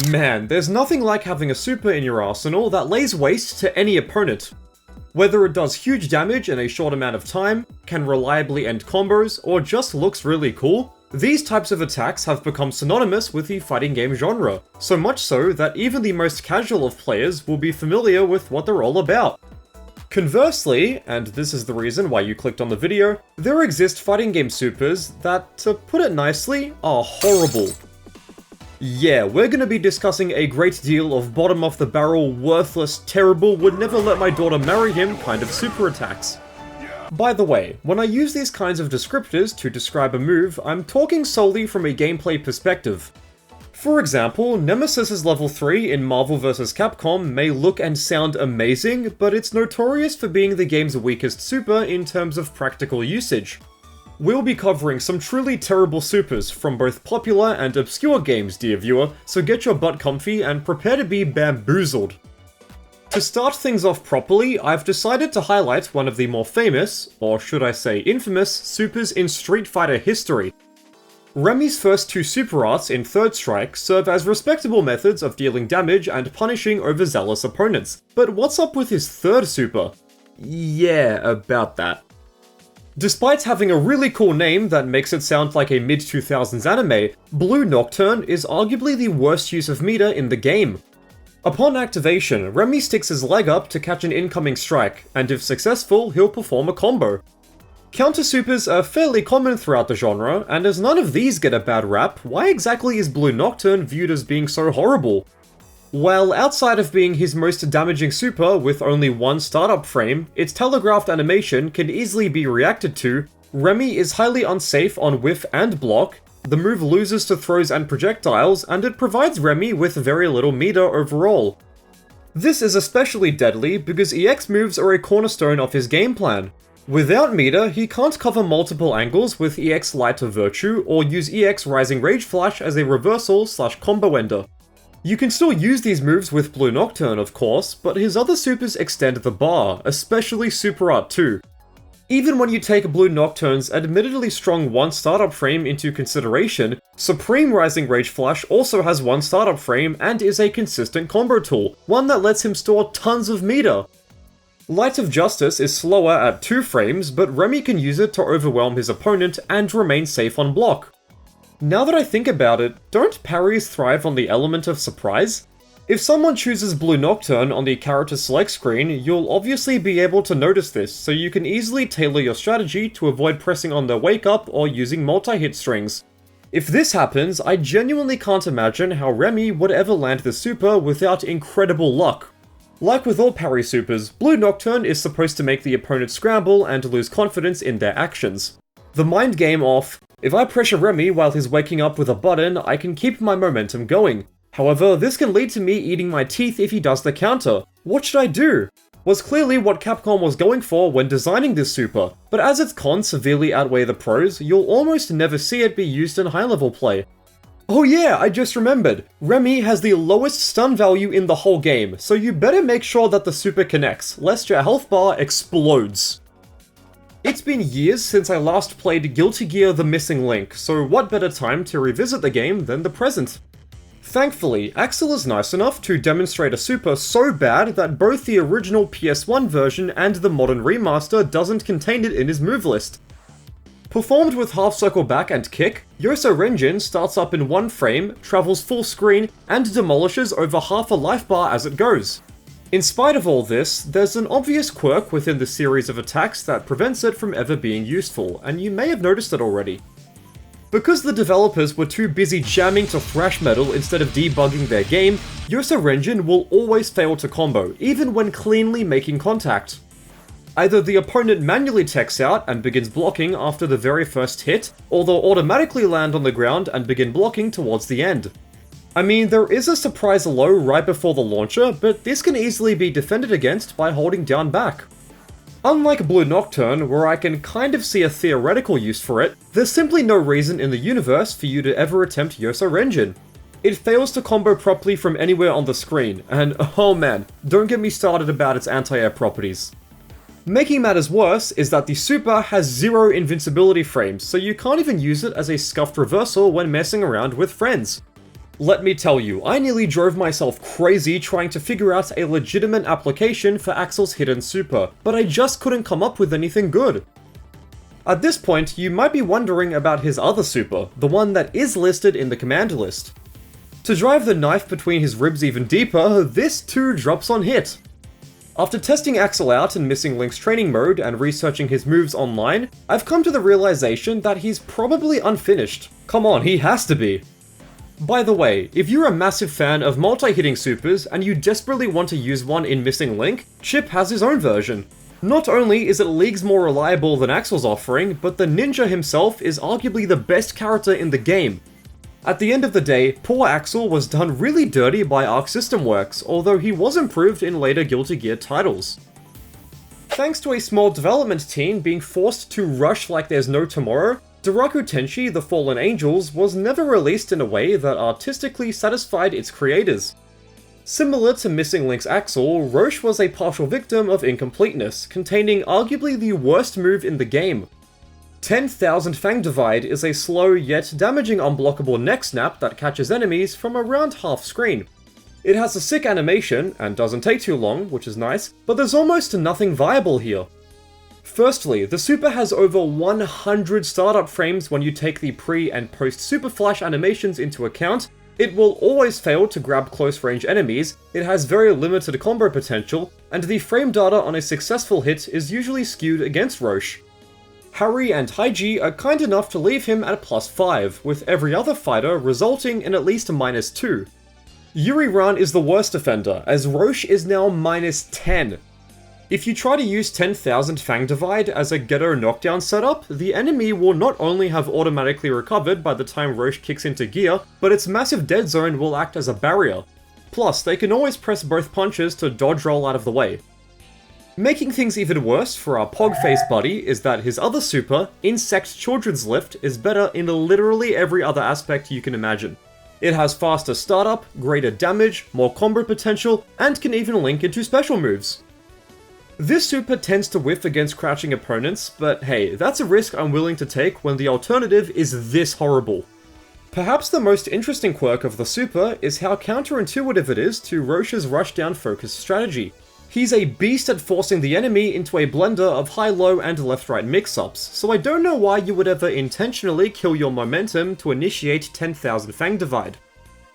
Man, there's nothing like having a super in your arsenal that lays waste to any opponent. Whether it does huge damage in a short amount of time, can reliably end combos, or just looks really cool, these types of attacks have become synonymous with the fighting game genre, so much so that even the most casual of players will be familiar with what they're all about. Conversely, and this is the reason why you clicked on the video, there exist fighting game supers that, to put it nicely, are horrible. Yeah, we're gonna be discussing a great deal of bottom of the barrel, worthless, terrible, would never let my daughter marry him kind of super attacks. By the way, when I use these kinds of descriptors to describe a move, I'm talking solely from a gameplay perspective. For example, Nemesis's level 3 in Marvel vs. Capcom may look and sound amazing, but it's notorious for being the game's weakest super in terms of practical usage. We'll be covering some truly terrible supers from both popular and obscure games, dear viewer, so get your butt comfy and prepare to be bamboozled. To start things off properly, I've decided to highlight one of the more famous, or should I say infamous, supers in Street Fighter history. Remy's first two super arts in Third Strike serve as respectable methods of dealing damage and punishing overzealous opponents, but what's up with his third super? Yeah, about that. Despite having a really cool name that makes it sound like a mid-2000s anime, Blue Nocturn is arguably the worst use of meter in the game. Upon activation, Remy sticks his leg up to catch an incoming strike, and if successful, he'll perform a combo. Counter supers are fairly common throughout the genre, and as none of these get a bad rap, why exactly is Blue Nocturn viewed as being so horrible? While outside of being his most damaging super with only one startup frame, its telegraphed animation can easily be reacted to, Remy is highly unsafe on whiff and block, the move loses to throws and projectiles, and it provides Remy with very little meter overall. This is especially deadly because EX moves are a cornerstone of his game plan. Without meter, he can't cover multiple angles with EX Light of Virtue or use EX Rising Rage Flash as a reversal/combo ender. You can still use these moves with Blue Nocturn, of course, but his other supers extend the bar, especially Super Art 2. Even when you take Blue Nocturn's admittedly strong one startup frame into consideration, Supreme Rising Rage Flash also has one startup frame and is a consistent combo tool, one that lets him store tons of meter. Light of Justice is slower at 2 frames, but Remy can use it to overwhelm his opponent and remain safe on block. Now that I think about it, don't parries thrive on the element of surprise? If someone chooses Blue Nocturn on the character select screen, you'll obviously be able to notice this, so you can easily tailor your strategy to avoid pressing on their wake up or using multi-hit strings. If this happens, I genuinely can't imagine how Remy would ever land the super without incredible luck. Like with all parry supers, Blue Nocturn is supposed to make the opponent scramble and lose confidence in their actions. The mind game of, if I pressure Remy while he's waking up with a button, I can keep my momentum going. However, this can lead to me eating my teeth if he does the counter. What should I do? Was clearly what Capcom was going for when designing this super, but as its cons severely outweigh the pros, you'll almost never see it be used in high-level play. Oh yeah, I just remembered. Remy has the lowest stun value in the whole game, so you better make sure that the super connects, lest your health bar explodes. It's been years since I last played Guilty Gear The Missing Link, so what better time to revisit the game than the present? Thankfully, Axel is nice enough to demonstrate a super so bad that both the original PS1 version and the modern remaster doesn't contain it in his move list. Performed with half circle back and kick, Yoso Renjin starts up in 1 frame, travels full screen, and demolishes over half a life bar as it goes. In spite of all this, there's an obvious quirk within the series of attacks that prevents it from ever being useful, and you may have noticed it already. Because the developers were too busy jamming to thrash metal instead of debugging their game, Yoso Renjin will always fail to combo, even when cleanly making contact. Either the opponent manually techs out and begins blocking after the very first hit, or they'll automatically land on the ground and begin blocking towards the end. I mean, there is a surprise low right before the launcher, but this can easily be defended against by holding down back. Unlike Blue Nocturn, where I can kind of see a theoretical use for it, there's simply no reason in the universe for you to ever attempt Yoso Renjin. It fails to combo properly from anywhere on the screen, and oh man, don't get me started about its anti-air properties. Making matters worse is that the super has 0 invincibility frames, so you can't even use it as a scuffed reversal when messing around with friends. Let me tell you, I nearly drove myself crazy trying to figure out a legitimate application for Axel's hidden super, but I just couldn't come up with anything good. At this point, you might be wondering about his other super, the one that is listed in the command list. To drive the knife between his ribs even deeper, this too drops on hit. After testing Axel out in Missing Link's training mode and researching his moves online, I've come to the realization that he's probably unfinished. Come on, he has to be. By the way, if you're a massive fan of multi-hitting supers and you desperately want to use one in Missing Link, Chip has his own version. Not only is it leagues more reliable than Axel's offering, but the ninja himself is arguably the best character in the game. At the end of the day, poor Axel was done really dirty by Arc System Works, although he was improved in later Guilty Gear titles. Thanks to a small development team being forced to rush like there's no tomorrow, Daraku Tenshi: The Fallen Angels was never released in a way that artistically satisfied its creators. Similar to Missing Link's Axel, Roche was a partial victim of incompleteness, containing arguably the worst move in the game. 10,000 Fang Divide is a slow yet damaging unblockable neck snap that catches enemies from around half screen. It has a sick animation, and doesn't take too long, which is nice, but there's almost nothing viable here. Firstly, the super has over 100 startup frames when you take the pre- and post-super flash animations into account. It will always fail to grab close-range enemies, it has very limited combo potential, and the frame data on a successful hit is usually skewed against Roche. Harry and Haiji are kind enough to leave him at +5, with every other fighter resulting in at least a -2. Yuri-Ran is the worst offender, as Roche is now -10. If you try to use 10,000 Fang Divide as a ghetto knockdown setup, the enemy will not only have automatically recovered by the time Roche kicks into gear, but its massive dead zone will act as a barrier. Plus, they can always press both punches to dodge roll out of the way. Making things even worse for our pog-face buddy is that his other super, Insect Children's Lift, is better in literally every other aspect you can imagine. It has faster startup, greater damage, more combo potential, and can even link into special moves. This super tends to whiff against crouching opponents, but hey, that's a risk I'm willing to take when the alternative is this horrible. Perhaps the most interesting quirk of the super is how counterintuitive it is to Roche's rushdown focus strategy. He's a beast at forcing the enemy into a blender of high-low and left-right mix-ups, so I don't know why you would ever intentionally kill your momentum to initiate 10,000 Fang Divide.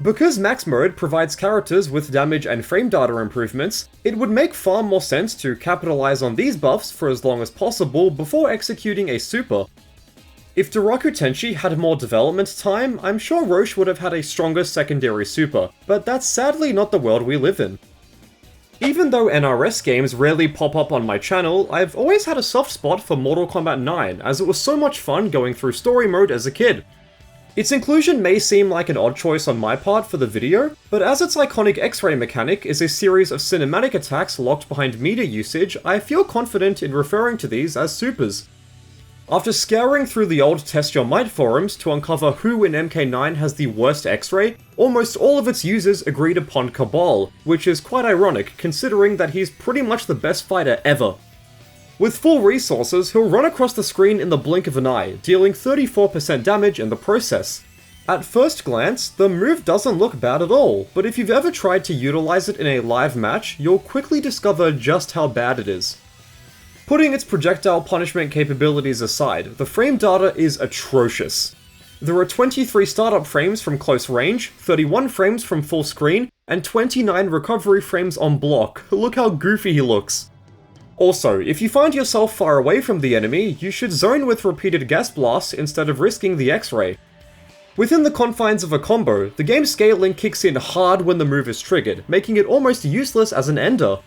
Because Max Mode provides characters with damage and frame data improvements, it would make far more sense to capitalize on these buffs for as long as possible before executing a super. If Daraku Tenshi had more development time, I'm sure Roche would have had a stronger secondary super, but that's sadly not the world we live in. Even though NRS games rarely pop up on my channel, I've always had a soft spot for Mortal Kombat 9, as it was so much fun going through story mode as a kid. Its inclusion may seem like an odd choice on my part for the video, but as its iconic X-ray mechanic is a series of cinematic attacks locked behind meter usage, I feel confident in referring to these as supers. After scouring through the old Test Your Might forums to uncover who in MK9 has the worst X-ray, almost all of its users agreed upon Cabal, which is quite ironic considering that he's pretty much the best fighter ever. With full resources, he'll run across the screen in the blink of an eye, dealing 34% damage in the process. At first glance, the move doesn't look bad at all, but if you've ever tried to utilize it in a live match, you'll quickly discover just how bad it is. Putting its projectile punishment capabilities aside, the frame data is atrocious. There are 23 startup frames from close range, 31 frames from full screen, and 29 recovery frames on block. Look how goofy he looks. Also, if you find yourself far away from the enemy, you should zone with repeated gas blasts instead of risking the X-ray. Within the confines of a combo, the game's scaling kicks in hard when the move is triggered, making it almost useless as an ender.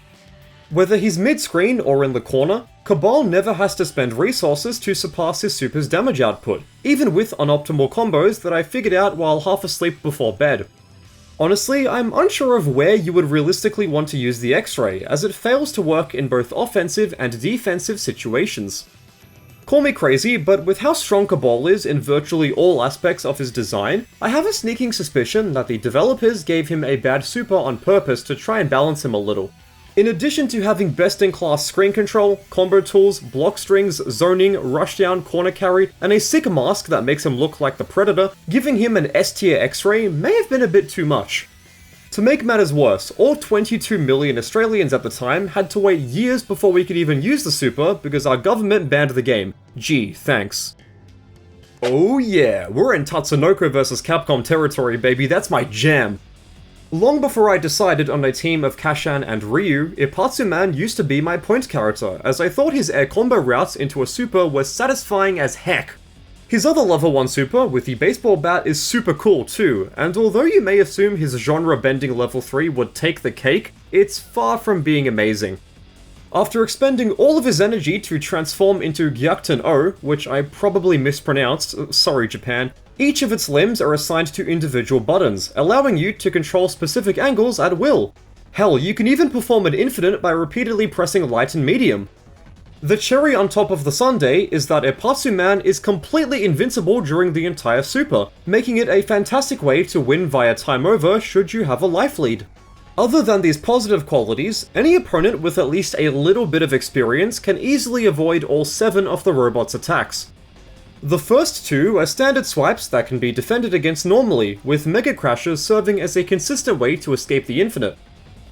Whether he's mid-screen or in the corner, Cabal never has to spend resources to surpass his super's damage output, even with unoptimal combos that I figured out while half asleep before bed. Honestly, I'm unsure of where you would realistically want to use the X-ray, as it fails to work in both offensive and defensive situations. Call me crazy, but with how strong Cabal is in virtually all aspects of his design, I have a sneaking suspicion that the developers gave him a bad super on purpose to try and balance him a little. In addition to having best-in-class screen control, combo tools, block strings, zoning, rushdown, corner carry, and a sick mask that makes him look like the Predator, giving him an S-tier X-ray may have been a bit too much. To make matters worse, all 22 million Australians at the time had to wait years before we could even use the super because our government banned the game. Gee, thanks. Oh yeah, we're in Tatsunoko vs Capcom territory, baby, that's my jam! Long before I decided on a team of Kashan and Ryu, Ippatsuman used to be my point character, as I thought his air combo routes into a super were satisfying as heck. His other level 1 super, with the baseball bat, is super cool too, and although you may assume his genre-bending level 3 would take the cake, it's far from being amazing. After expending all of his energy to transform into Gyakuten-O, which I probably mispronounced, sorry Japan, each of its limbs are assigned to individual buttons, allowing you to control specific angles at will. Hell, you can even perform an infinite by repeatedly pressing light and medium. The cherry on top of the sundae is that Ippatsuman is completely invincible during the entire super, making it a fantastic way to win via time over should you have a life lead. Other than these positive qualities, any opponent with at least a little bit of experience can easily avoid all 7 of the robot's attacks. The first 2 are standard swipes that can be defended against normally, with Mega Crashes serving as a consistent way to escape the infinite.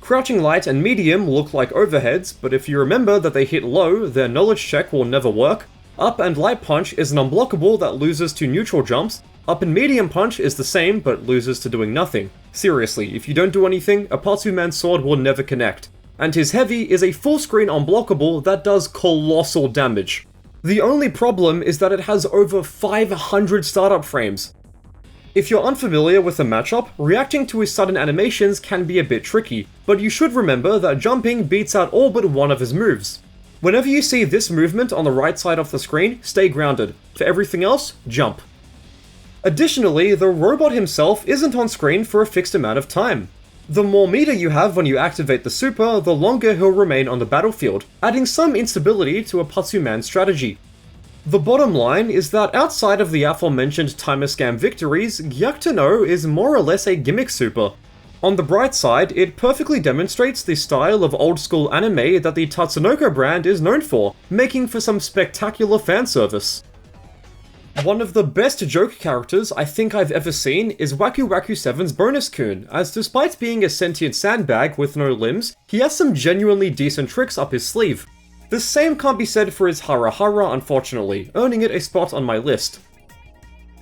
Crouching Light and Medium look like overheads, but if you remember that they hit low, their knowledge check will never work. Up and Light Punch is an unblockable that loses to neutral jumps. Up and Medium Punch is the same, but loses to doing nothing. Seriously, if you don't do anything, Ippatsuman's sword will never connect. And his Heavy is a full screen unblockable that does colossal damage. The only problem is that it has over 500 startup frames. If you're unfamiliar with the matchup, reacting to his sudden animations can be a bit tricky, but you should remember that jumping beats out all but one of his moves. Whenever you see this movement on the right side of the screen, stay grounded. For everything else, jump. Additionally, the robot himself isn't on screen for a fixed amount of time. The more meter you have when you activate the super, the longer he'll remain on the battlefield, adding some instability to Ippatsuman's strategy. The bottom line is that outside of the aforementioned timer scam victories, Gyakuten-O is more or less a gimmick super. On the bright side, it perfectly demonstrates the style of old school anime that the Tatsunoko brand is known for, making for some spectacular fan service. One of the best joke characters I think I've ever seen is Waku Waku 7's Bonus-kun, as despite being a sentient sandbag with no limbs, he has some genuinely decent tricks up his sleeve. The same can't be said for his Harahhara, unfortunately, earning it a spot on my list.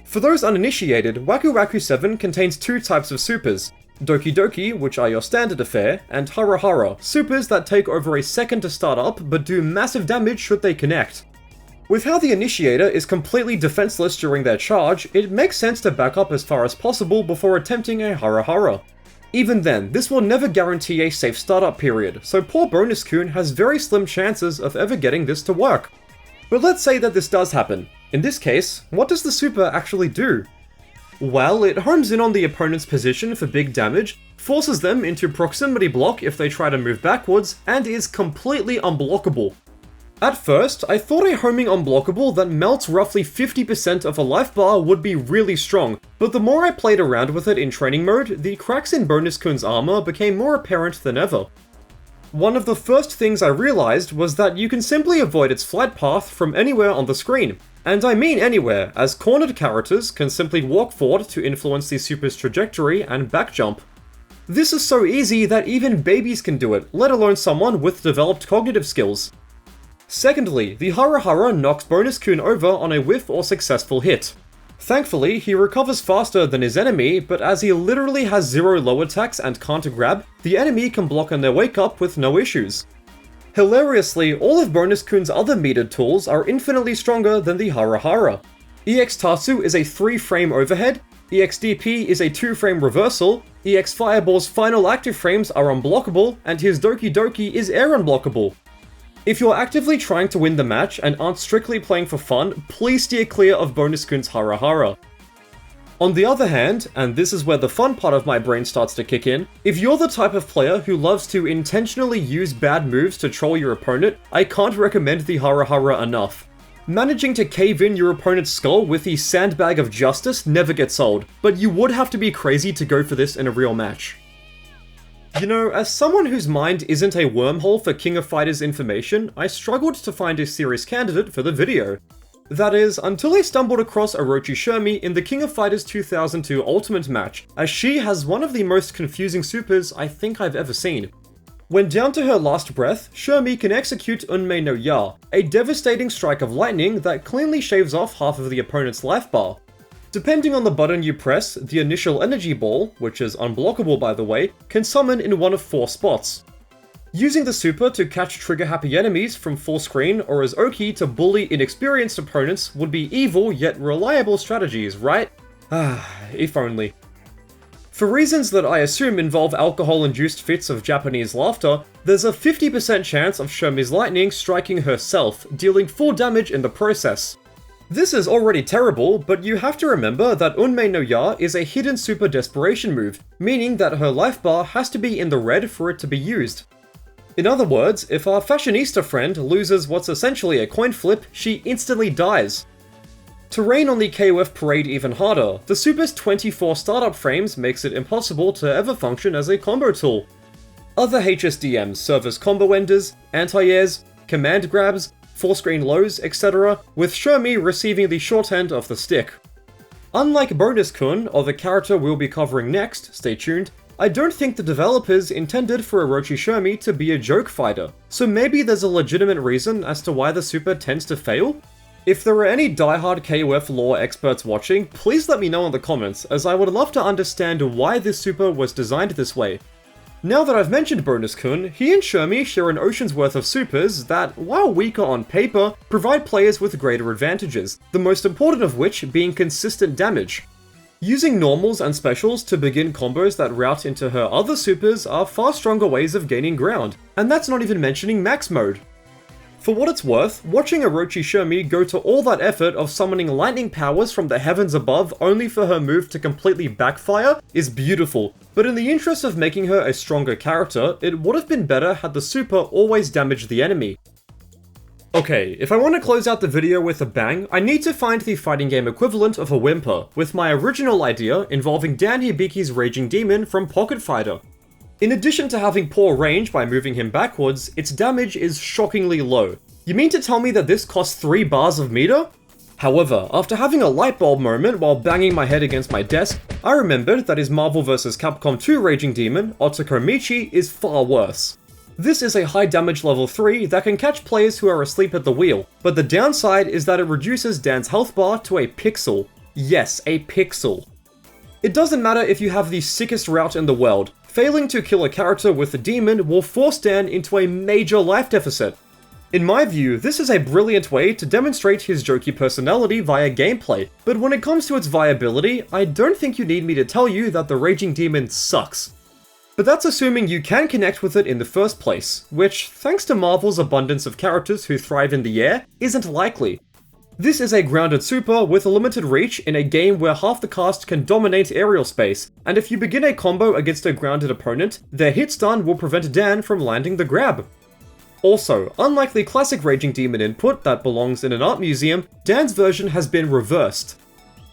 For those uninitiated, Waku Waku 7 contains 2 types of supers, Doki Doki, which are your standard affair, and Harahhara, supers that take over a second to start up but do massive damage should they connect. With how the initiator is completely defenseless during their charge, it makes sense to back up as far as possible before attempting a Harahhara. Even then, this will never guarantee a safe startup period, so poor Bonus-kun has very slim chances of ever getting this to work. But let's say that this does happen. In this case, what does the super actually do? Well, it homes in on the opponent's position for big damage, forces them into proximity block if they try to move backwards, and is completely unblockable. At first, I thought a homing unblockable that melts roughly 50% of a life bar would be really strong, but the more I played around with it in training mode, the cracks in Bonus-kun's armor became more apparent than ever. One of the first things I realized was that you can simply avoid its flight path from anywhere on the screen. And I mean anywhere, as cornered characters can simply walk forward to influence the super's trajectory and back jump. This is so easy that even babies can do it, let alone someone with developed cognitive skills. Secondly, the Harahhara knocks Bonus-kun over on a whiff or successful hit. Thankfully, he recovers faster than his enemy, but as he literally has 0 low attacks and can't grab, the enemy can block on their wake up with no issues. Hilariously, all of Bonus-kun's other metered tools are infinitely stronger than the Harahhara. EX Tatsu is a 3-frame overhead, EX DP is a 2-frame reversal, EX Fireball's final active frames are unblockable, and his Doki Doki is air unblockable. If you're actively trying to win the match and aren't strictly playing for fun, please steer clear of Bonus-kun's Harahhara. On the other hand, and this is where the fun part of my brain starts to kick in, if you're the type of player who loves to intentionally use bad moves to troll your opponent, I can't recommend the Harahhara enough. Managing to cave in your opponent's skull with the sandbag of justice never gets old, but you would have to be crazy to go for this in a real match. You know, as someone whose mind isn't a wormhole for King of Fighters information, I struggled to find a serious candidate for the video. That is, until I stumbled across Orochi Shermie in the King of Fighters 2002 Ultimate match, as she has one of the most confusing supers I think I've ever seen. When down to her last breath, Shermie can execute Unmei no Ya, a devastating strike of lightning that cleanly shaves off half of the opponent's life bar. Depending on the button you press, the initial energy ball, which is unblockable by the way, can summon in one of 4 spots. Using the super to catch trigger-happy enemies from full screen or as Oki to bully inexperienced opponents would be evil yet reliable strategies, right? If only. For reasons that I assume involve alcohol-induced fits of Japanese laughter, there's a 50% chance of Shermie's lightning striking herself, dealing full damage in the process. This is already terrible, but you have to remember that Unmei no Ya is a hidden super desperation move, meaning that her life bar has to be in the red for it to be used. In other words, if our fashionista friend loses what's essentially a coin flip, she instantly dies. To rain on the KOF parade even harder, the super's 24 startup frames makes it impossible to ever function as a combo tool. Other HSDMs serve as combo enders, anti-airs, command grabs, full-screen lows, etc., with Shermie receiving the short end of the stick. Unlike Bonus-kun, or the character we'll be covering next, stay tuned, I don't think the developers intended for Orochi Shermie to be a joke fighter, so maybe there's a legitimate reason as to why the super tends to fail? If there are any diehard KOF lore experts watching, please let me know in the comments, as I would love to understand why this super was designed this way. Now that I've mentioned Bonus-kun, he and Shermie share an ocean's worth of supers that, while weaker on paper, provide players with greater advantages, the most important of which being consistent damage. Using normals and specials to begin combos that route into her other supers are far stronger ways of gaining ground, and that's not even mentioning max mode. For what it's worth, watching Orochi Shermie go to all that effort of summoning lightning powers from the heavens above only for her move to completely backfire is beautiful, but in the interest of making her a stronger character, it would have been better had the super always damaged the enemy. Okay, if I want to close out the video with a bang, I need to find the fighting game equivalent of a whimper, with my original idea involving Dan Hibiki's Raging Demon from Pocket Fighter. In addition to having poor range by moving him backwards, its damage is shockingly low. You mean to tell me that this costs 3 bars of meter? However, after having a light bulb moment while banging my head against my desk, I remembered that his Marvel vs. Capcom 2 Raging Demon, Otoko Michi, is far worse. This is a high damage level 3 that can catch players who are asleep at the wheel, but the downside is that it reduces Dan's health bar to a pixel. Yes, a pixel. It doesn't matter if you have the sickest route in the world, failing to kill a character with a demon will force Dan into a major life deficit. In my view, this is a brilliant way to demonstrate his jokey personality via gameplay, but when it comes to its viability, I don't think you need me to tell you that the Raging Demon sucks. But that's assuming you can connect with it in the first place, which, thanks to Marvel's abundance of characters who thrive in the air, isn't likely. This is a grounded super with a limited reach in a game where half the cast can dominate aerial space, and if you begin a combo against a grounded opponent, their hit stun will prevent Dan from landing the grab. Also, unlike the classic Raging Demon input that belongs in an art museum, Dan's version has been reversed.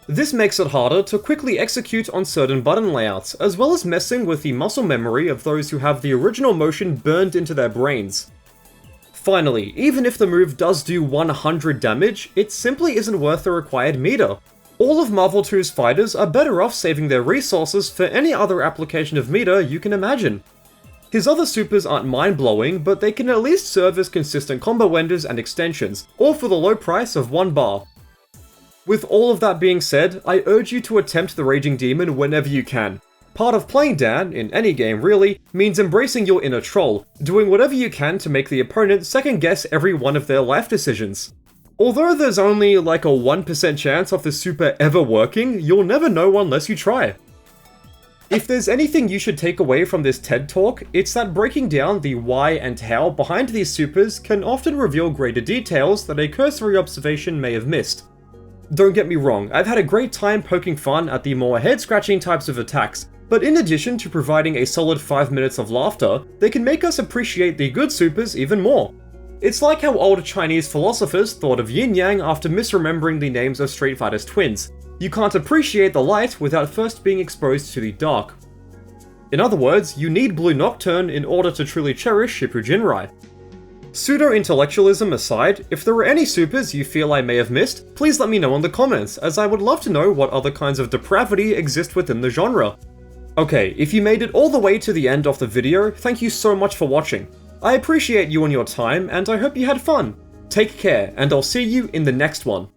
This makes it harder to quickly execute on certain button layouts, as well as messing with the muscle memory of those who have the original motion burned into their brains. Finally, even if the move does do 100 damage, it simply isn't worth the required meter. All of Marvel 2's fighters are better off saving their resources for any other application of meter you can imagine. His other supers aren't mind-blowing, but they can at least serve as consistent combo enders and extensions, all for the low price of 1 bar. With all of that being said, I urge you to attempt the Raging Demon whenever you can. Part of playing Dan, in any game really, means embracing your inner troll, doing whatever you can to make the opponent second guess every one of their life decisions. Although there's only like a 1% chance of the super ever working, you'll never know unless you try. If there's anything you should take away from this TED Talk, it's that breaking down the why and how behind these supers can often reveal greater details that a cursory observation may have missed. Don't get me wrong, I've had a great time poking fun at the more head-scratching types of attacks, but in addition to providing a solid 5 minutes of laughter, they can make us appreciate the good supers even more. It's like how old Chinese philosophers thought of yin-yang after misremembering the names of Street Fighter's twins. You can't appreciate the light without first being exposed to the dark. In other words, you need Blue Nocturn in order to truly cherish Shippuden. Pseudo-intellectualism aside, if there are any supers you feel I may have missed, please let me know in the comments, as I would love to know what other kinds of depravity exist within the genre. Okay, if you made it all the way to the end of the video, thank you so much for watching. I appreciate you and your time, and I hope you had fun. Take care, and I'll see you in the next one.